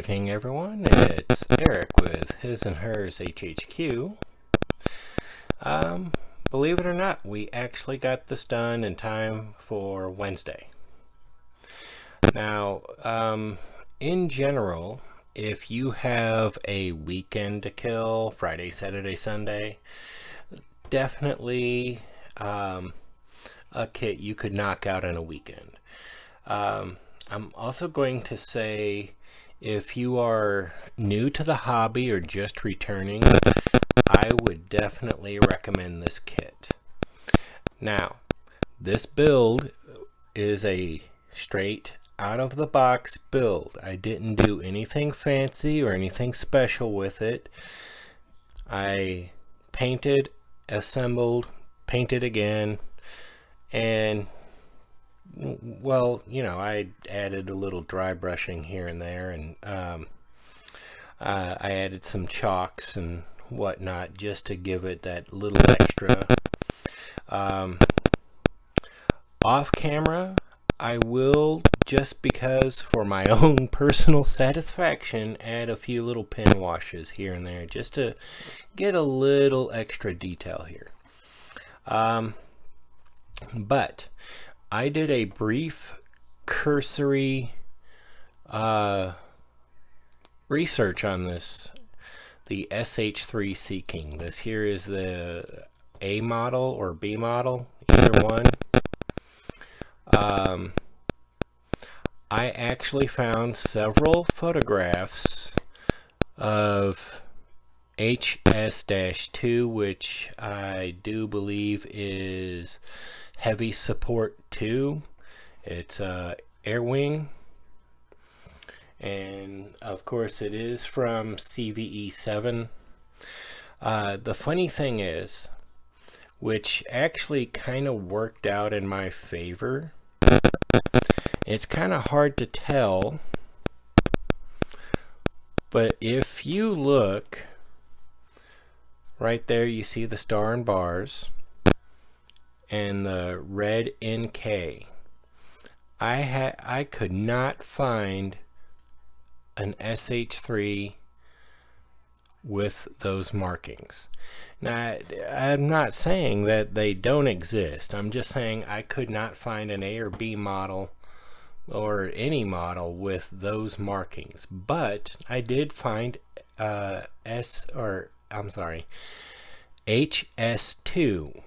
everything, everyone. It's Eric with His&Hers HHQ. Believe it or not, we actually got this done in time for Wednesday. Now, in general, if you have a weekend to kill, Friday, Saturday, Sunday, definitely a kit you could knock out in a weekend. I'm also going to say, if you are new to the hobby or just returning, I would definitely recommend this kit. Now, this build is a straight out of the box build. I didn't do anything fancy or anything special with it. I painted, assembled, painted again, and well, you know, I added a little dry brushing here and there, and I added some chalks and whatnot just to give it that little extra. Off camera, I will, just because for my own personal satisfaction, add a few little pin washes here and there just to get a little extra detail here. But I did a brief cursory research on this, the SH-3 Sea King. This here is the A model or B model, either one. I actually found several photographs of HS-2, which I do believe is Heavy Support 2. It's air wing, and of course it is from CVE 7. The funny thing is, which actually kind of worked out in my favor, it's kind of hard to tell, but if you look right there, you see the star and bars and the red NK. I could not find an SH-3 with those markings. Now, I'm not saying that they don't exist. I'm just saying I could not find an A or B model or any model with those markings. But I did find HS-2,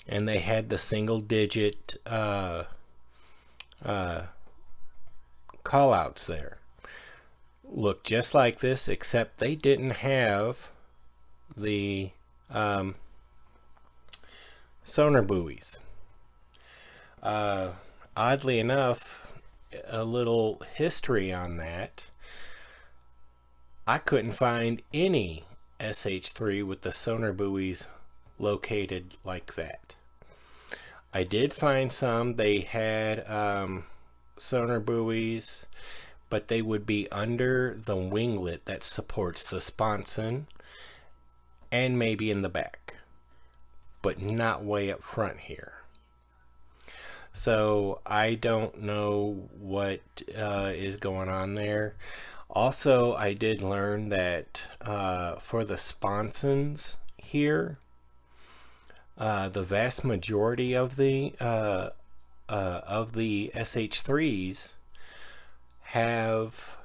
and they had the single digit call outs there. Look just like this, except they didn't have the sonar buoys. Oddly enough, a little history on that, I couldn't find any SH-3 with the sonar buoys located like that. I did find some, they had sonar buoys, but they would be under the winglet that supports the sponson and maybe in the back, but not way up front here. So I don't know what is going on there. Also, I did learn that for the sponsons here, the vast majority of the SH-3s have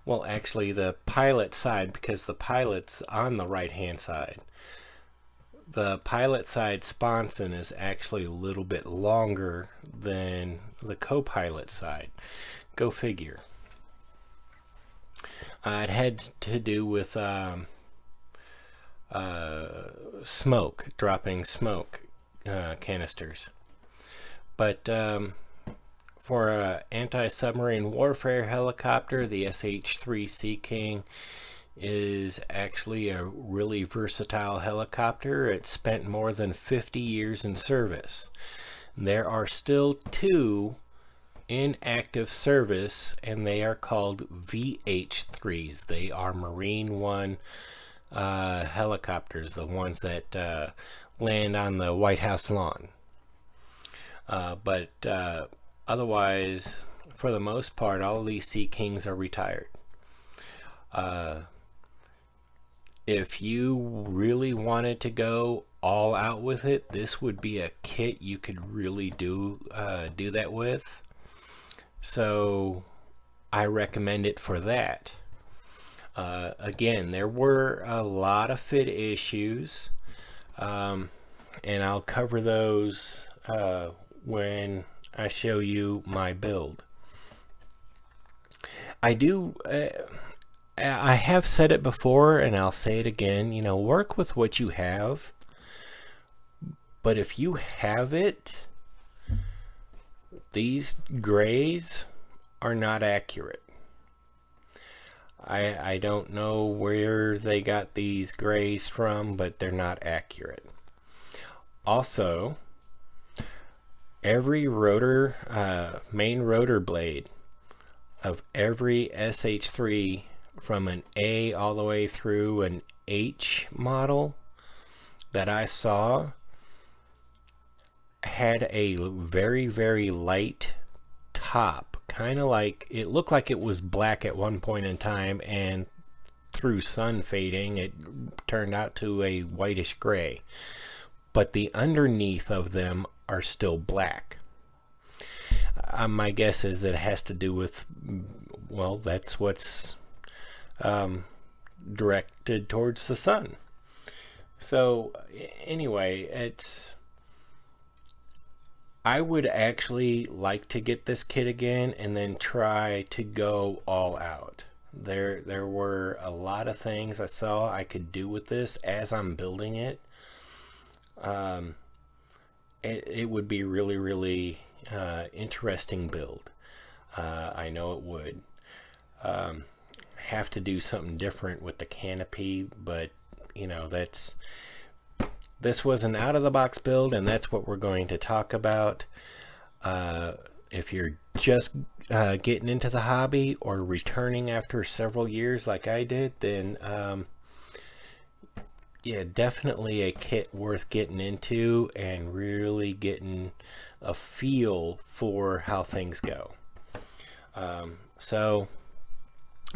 well, actually the pilot side, because the pilot's on the right hand side, the pilot side sponson is actually a little bit longer than the co-pilot side. Go figure. It had to do with smoke, dropping smoke canisters. But for an anti-submarine warfare helicopter, the SH-3 Sea King is actually a really versatile helicopter. It spent more than 50 years in service. There are still 2 in active service, and they are called VH-3s. They are Marine One helicopters, the ones that land on the White House lawn. But otherwise, for the most part, all of these Sea Kings are retired. If you really wanted to go all out with it, this would be a kit you could really do that with. So I recommend it for that. Again, there were a lot of fit issues, and I'll cover those when I show you my build. I have said it before, and I'll say it again, you know, work with what you have. But if you have it, these grays are not accurate. I don't know where they got these grays from, but they're not accurate. Also, every rotor, main rotor blade of every SH-3 from an A all the way through an H model that I saw had a very, very light top, kind of like it looked like it was black at one point in time, and through sun fading it turned out to a whitish gray, but the underneath of them are still black. My guess is it has to do with, well, that's what's directed towards the sun. So anyway, I would actually like to get this kit again and then try to go all out. There were a lot of things I saw I could do with this as I'm building it. It would be really, really interesting build. I know it would. Have to do something different with the canopy, but you know, this was an out-of-the-box build, and that's what we're going to talk about. If you're just getting into the hobby or returning after several years like I did, then yeah, definitely a kit worth getting into and really getting a feel for how things go. So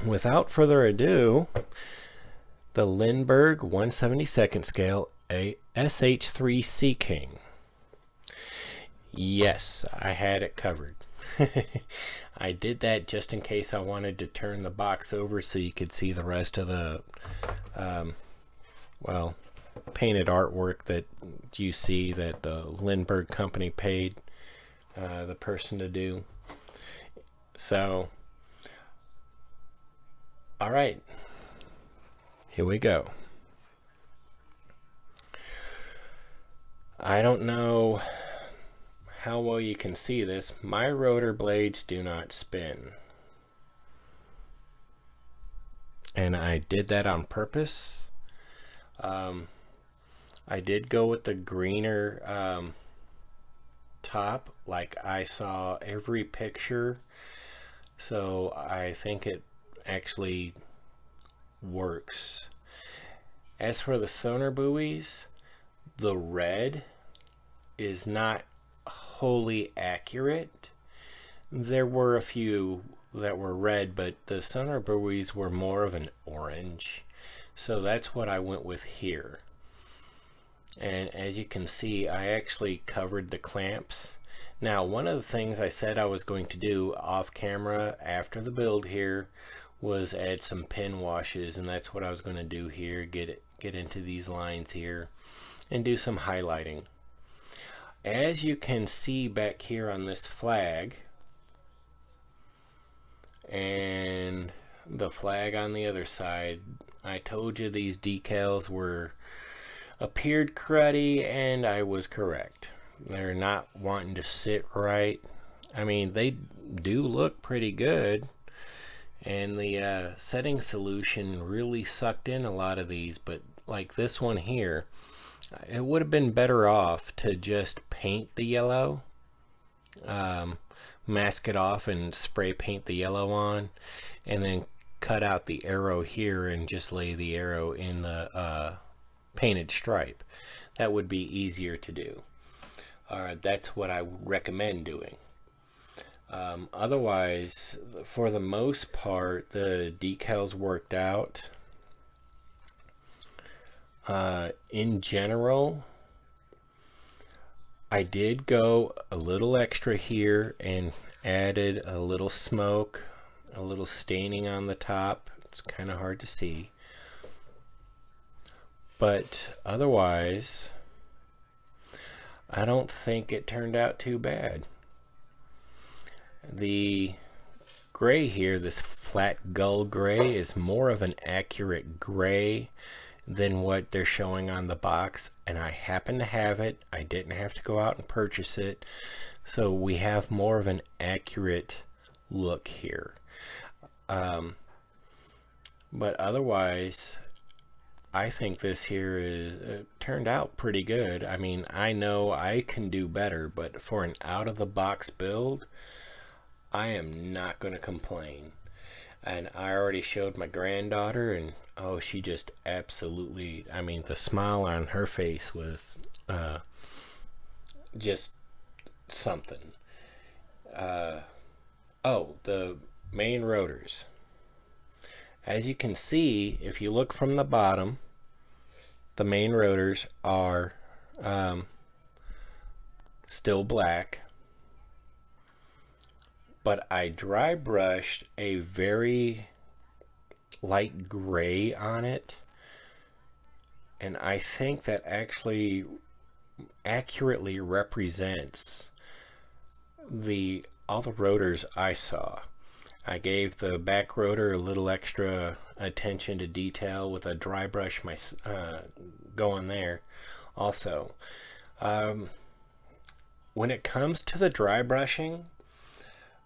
without further ado, the Lindberg 1/72 scale a SH-3 Sea King. Yes, I had it covered. I did that just in case I wanted to turn the box over so you could see the rest of the well, painted artwork that you see that the Lindberg company paid the person to do. So all right, here we go. I don't know how well you can see this. My rotor blades do not spin, and I did that on purpose. I did go with the greener top, like I saw every picture, so I think it actually works. As for the sonar buoys, the red is not wholly accurate. There were a few that were red, but the sonar buoys were more of an orange, so that's what I went with here. And as you can see, I actually covered the clamps. Now, one of the things I said I was going to do off camera after the build here was add some pin washes, and that's what I was going to do here. Get into these lines here and do some highlighting. As you can see back here on this flag and the flag on the other side, I told you these decals appeared cruddy, and I was correct. They're not wanting to sit right. I mean, they do look pretty good, and the setting solution really sucked in a lot of these, but like this one here, it would have been better off to just paint the yellow, mask it off and spray paint the yellow on, and then cut out the arrow here and just lay the arrow in the painted stripe. That would be easier to do. That's what I recommend doing. Otherwise, for the most part, the decals worked out. In general, I did go a little extra here and added a little smoke, a little staining on the top. It's kind of hard to see. But otherwise, I don't think it turned out too bad. The gray here, this flat gull gray, is more of an accurate gray than what they're showing on the box, and I happen to have it. I didn't have to go out and purchase it, so we have more of an accurate look here. But otherwise, I think this here is turned out pretty good. I mean, I know I can do better, but for an out-of-the-box build, I am not going to complain. And I already showed my granddaughter, and oh, she just absolutely, I mean, the smile on her face was just something. Oh, the main rotors. As you can see, if you look from the bottom, the main rotors are still black. But I dry brushed a very light gray on it, and I think that actually accurately represents all the rotors I saw. I gave the back rotor a little extra attention to detail with a dry brush going there also. When it comes to the dry brushing,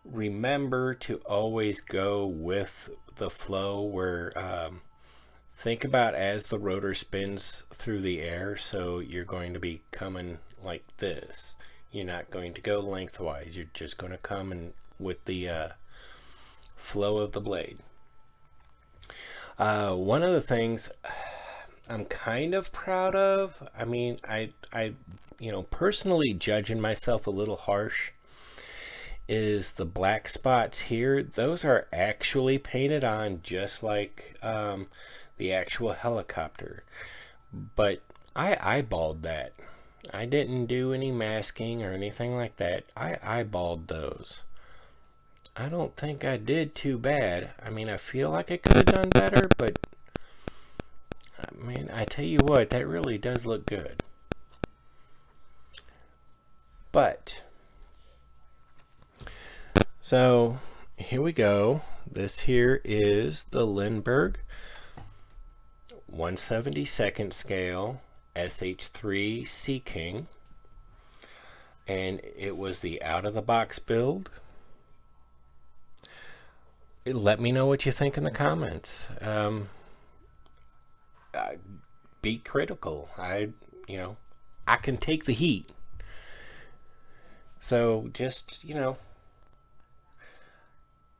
remember to always go with the flow, where think about as the rotor spins through the air, so you're going to be coming like this. You're not going to go lengthwise, you're just going to come in with the flow of the blade. One of the things I'm kind of proud of, I mean, I personally judging myself a little harsh, is the black spots here. Those are actually painted on just like the actual helicopter, but I eyeballed that. I didn't do any masking or anything like that. I eyeballed those. I don't think I did too bad. I mean, I feel like I could have done better, but I mean, I tell you what, that really does look good. But so here we go. This here is the Lindberg 1/72nd scale SH-3 Sea King, and it was the out-of-the-box build. Let me know what you think in the comments. Be critical. I can take the heat. So just,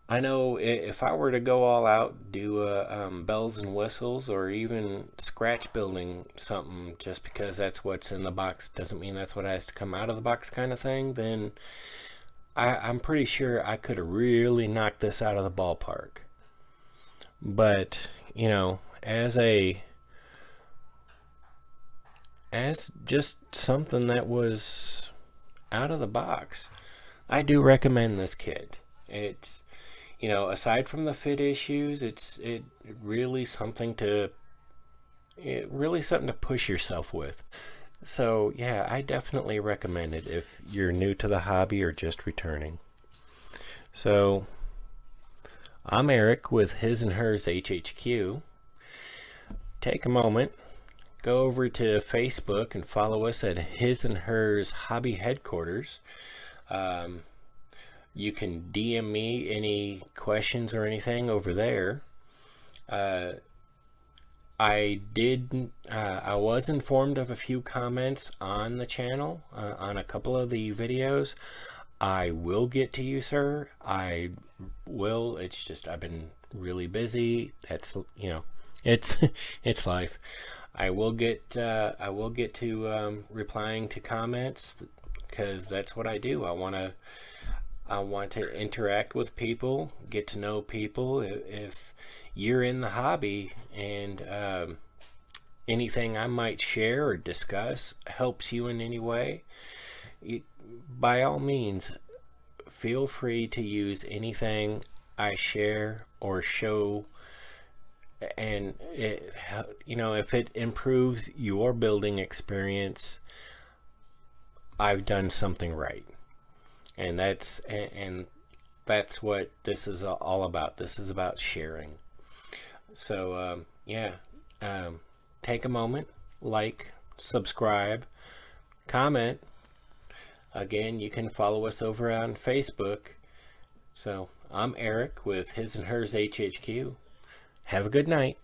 I know if I were to go all out, do bells and whistles, or even scratch building something just because that's what's in the box doesn't mean that's what has to come out of the box kind of thing, then I'm pretty sure I could have really knocked this out of the ballpark. But, as just something that was out of the box, I do recommend this kit. It's, aside from the fit issues, it's really something to push yourself with. So yeah, I definitely recommend it if you're new to the hobby or just returning. So I'm Eric with His&Hers HHQ. Take a moment, go over to Facebook and follow us at His&Hers Hobby Headquarters. You can DM me any questions or anything over there. I was informed of a few comments on the channel, on a couple of the videos. I will get to you, sir. I will. It's just I've been really busy. That's, it's life. I will get to replying to comments, because that's what I do. I want to interact with people, get to know people. If you're in the hobby and anything I might share or discuss helps you in any way, by all means, feel free to use anything I share or show. And if it improves your building experience, I've done something right. And that's what this is all about. This is about sharing. So yeah, take a moment, like, subscribe, comment. Again, you can follow us over on Facebook. So I'm Eric with His and Hers HHQ. Have a good night.